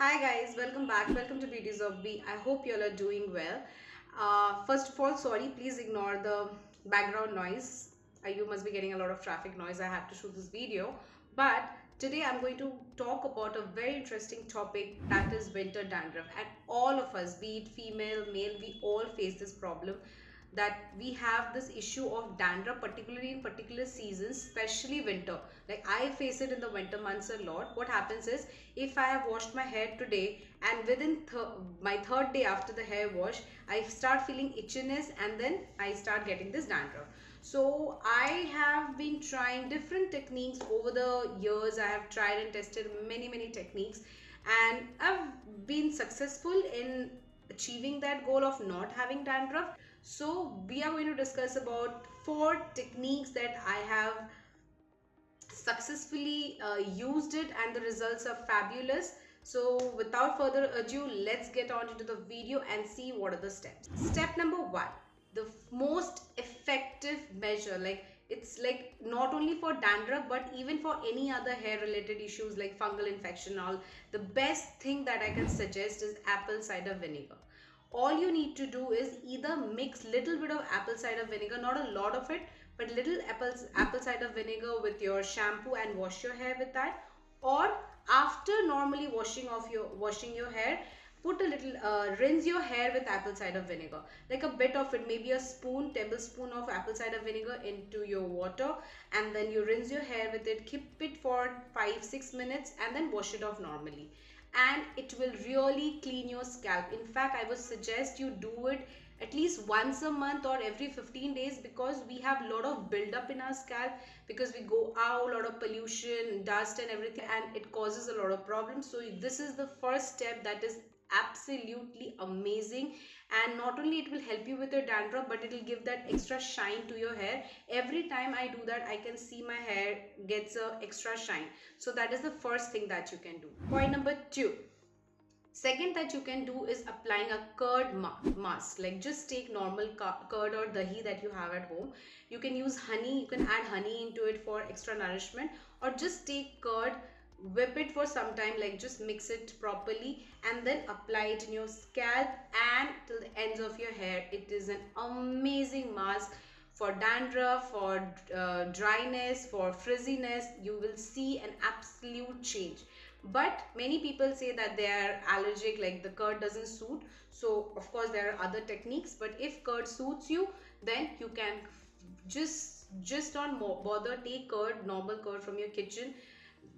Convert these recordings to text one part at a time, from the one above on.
Hi guys, welcome back. Welcome to Beauties of B. I hope you all are doing well. First of all, sorry, please ignore the background noise. You must be getting a lot of traffic noise. I have to shoot this video. But today I'm going to talk about a very interesting topic, that is winter dandruff. And all of us, be it female, male, we all face this problem, that we have this issue of dandruff, particularly in particular seasons, especially winter. Like I face it in the winter months a lot. What happens is, if I have washed my hair today and within my third day after the hair wash, I start feeling itchiness and then I start getting this dandruff. So I have been trying different techniques over the years. I have tried and tested many techniques, and I've been successful in achieving that goal of not having dandruff. So we are going to discuss about 4 techniques that I have successfully used it, and the results are fabulous. So without further ado, let's get on into the video and see what are the steps. Step number 1, the most effective measure, like it's like not only for dandruff but even for any other hair related issues like fungal infection, all the best thing that I can suggest is apple cider vinegar. All you need to do is either mix little bit of apple cider vinegar, not a lot of it, but little apple cider vinegar with your shampoo and wash your hair with that. Or after normally washing your hair, put a little rinse your hair with apple cider vinegar, like a bit of it, maybe a tablespoon of apple cider vinegar into your water, and then you rinse your hair with it, keep it for 5-6 minutes, and then wash it off normally, and it will really clean your scalp. In fact, I would suggest you do it at least once a month or every 15 days, because we have a lot of buildup in our scalp, because we go out, a lot of pollution, dust and everything, and it causes a lot of problems. So this is the first step that is absolutely amazing, and not only it will help you with your dandruff, but it will give that extra shine to your hair. Every time I do that, I can see my hair gets a extra shine. So that is the first thing that you can do. Point number 2, second that you can do is applying a curd mask. Like just take normal curd or dahi that you have at home. You can use honey, you can add honey into it for extra nourishment, or just take curd, whip it for some time, like just mix it properly, and then apply it in your scalp and till the ends of your hair. It is an amazing mask for dandruff, for dryness, for frizziness. You will see an absolute change. But many people say that they are allergic, like the curd doesn't suit. So of course there are other techniques, but if curd suits you, then you can just don't bother, take curd, normal curd from your kitchen,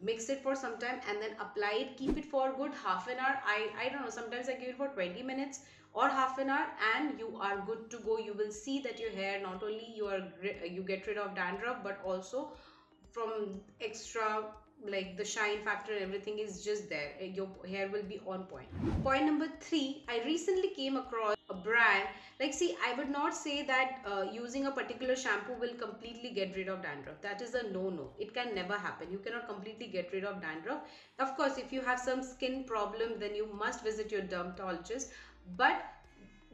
mix it for some time, and then apply it. Keep it for good half an hour. I don't know, sometimes I give it for 20 minutes or half an hour, and you are good to go. You will see that your hair, not only you get rid of dandruff, but also from extra, like the shine factor and everything is just there. Your hair will be on point. Point number 3, I recently came across a brand. Like, see, I would not say that using a particular shampoo will completely get rid of dandruff. That is a no. It can never happen. You cannot completely get rid of dandruff. Of course, if you have some skin problem, then you must visit your dermatologist. But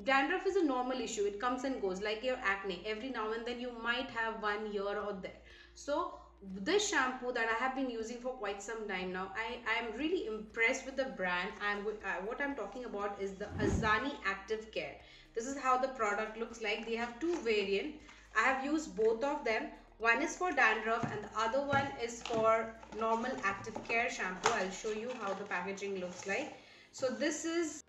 dandruff is a normal issue. It comes and goes, like your acne. Every now and then you might have one here or there. So this shampoo that I have been using for quite some time now, I am really impressed with the brand. What I'm talking about is the Azani Active Care. This is how the product looks like. They have 2 variants. I have used both of them. One is for dandruff and the other one is for normal active care shampoo. I'll show you how the packaging looks like. So this is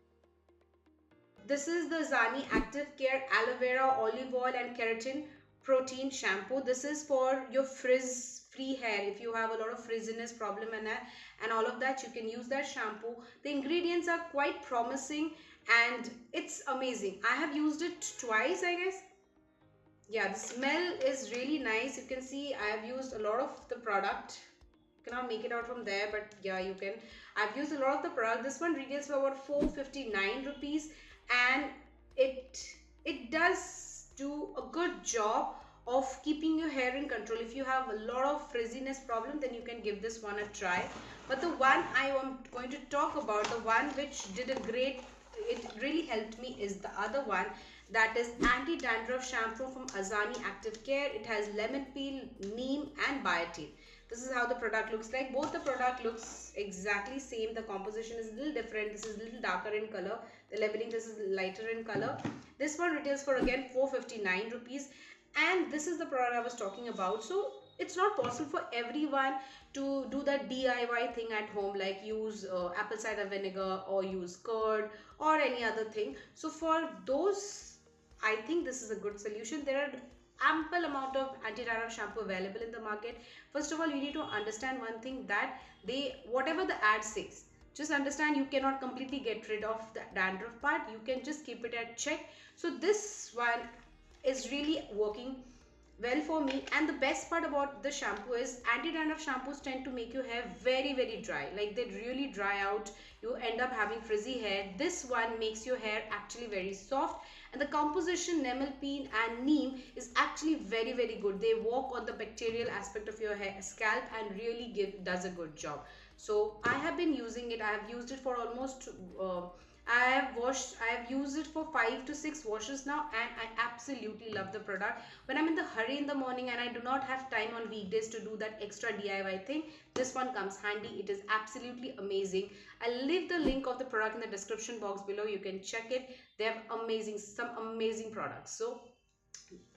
the Zani Active Care Aloe Vera, Olive Oil and Keratin Protein Shampoo. This is for your frizz free hair. If you have a lot of frizziness problem and all of that, you can use that shampoo. The ingredients are quite promising and it's amazing. I have used it twice, I guess. Yeah, the smell is really nice. You can see I have used a lot of the product. You cannot make it out from there, but yeah, you can. I've used a lot of the product. This one retails for about 459 rupees, and it does do a good job of keeping your hair in control. If you have a lot of frizziness problem, then you can give this one a try. But the one I am going to talk about, the one which did a great, it really helped me, is the other one, that is anti-dandruff shampoo from Azani Active Care. It has lemon peel, neem and biotin. This is how the product looks like. Both the product looks exactly same. The composition is a little different. This is a little darker in color. The labeling, this is lighter in color. This one retails for again 459 rupees, and this is the product I was talking about. So it's not possible for everyone to do that DIY thing at home, like use apple cider vinegar or use curd or any other thing. So for those, I think this is a good solution. There are ample amount of anti-dandruff shampoo available in the market. First of all, you need to understand one thing, that they, whatever the ad says, just understand you cannot completely get rid of the dandruff part. You can just keep it at check. So this one is really working well for me. And the best part about the shampoo is anti-dandruff shampoos tend to make your hair very dry, like they really dry out. You end up having frizzy hair. This one makes your hair actually very soft, and the composition Nemelpine and neem is actually very good. They work on the bacterial aspect of your hair scalp and really does a good job. So I have been using it. I have used it for almost I have used it for 5 to 6 washes now, and I absolutely love the product. When I'm in the hurry in the morning and I do not have time on weekdays to do that extra DIY thing, this one comes handy. It is absolutely amazing. I'll leave the link of the product in the description box below. You can check it. They have some amazing products. So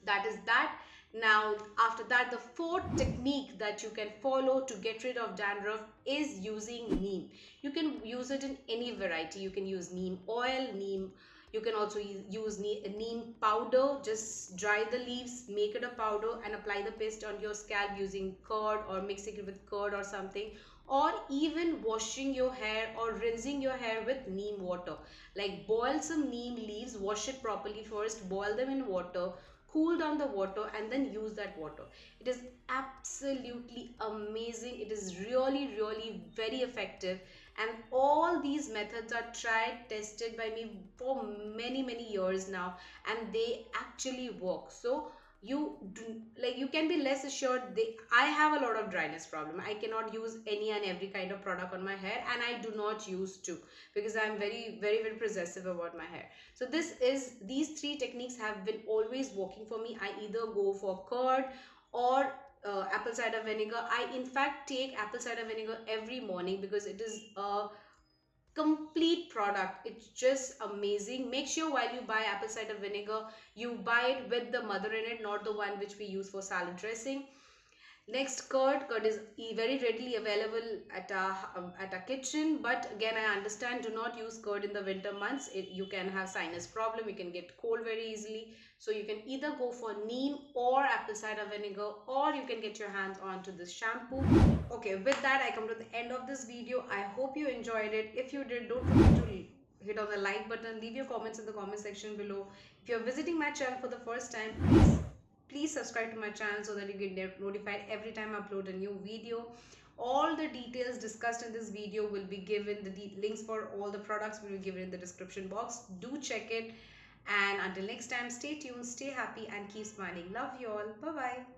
that is that. Now after that, the fourth technique that you can follow to get rid of dandruff is using neem. You can use it in any variety. You can use neem oil, neem, you can also use neem powder. Just dry the leaves, make it a powder, and apply the paste on your scalp using curd, or mixing it with curd or something, or even washing your hair or rinsing your hair with neem water. Like boil some neem leaves, wash it properly first, boil them in water, cool down the water, and then use that water. It is absolutely amazing. It is really very effective, and all these methods are tried, tested by me for many years now, and they actually work. So you can be less assured. I have a lot of dryness problem. I cannot use any and every kind of product on my hair, and I do not use to, because I'm very possessive about my hair. So these three techniques have been always working for me. I either go for curd or apple cider vinegar. I in fact take apple cider vinegar every morning because it is a complete product. It's just amazing. Make sure while you buy apple cider vinegar, you buy it with the mother in it, not the one which we use for salad dressing. Next, curd is very readily available at a kitchen, but again I understand, do not use curd in the winter months. You can have sinus problem, you can get cold very easily. So you can either go for neem or apple cider vinegar, or you can get your hands onto this shampoo. Okay, with that I come to the end of this video. I hope you enjoyed it. If you did, don't forget to hit on the like button, leave your comments in the comment section below. If you're visiting my channel for the first time, please subscribe to my channel so that you get notified every time I upload a new video. All the details discussed in this video will be given, the links for all the products will be given in the description box. Do check it, and until next time, stay tuned, stay happy, and keep smiling. Love you all. Bye bye.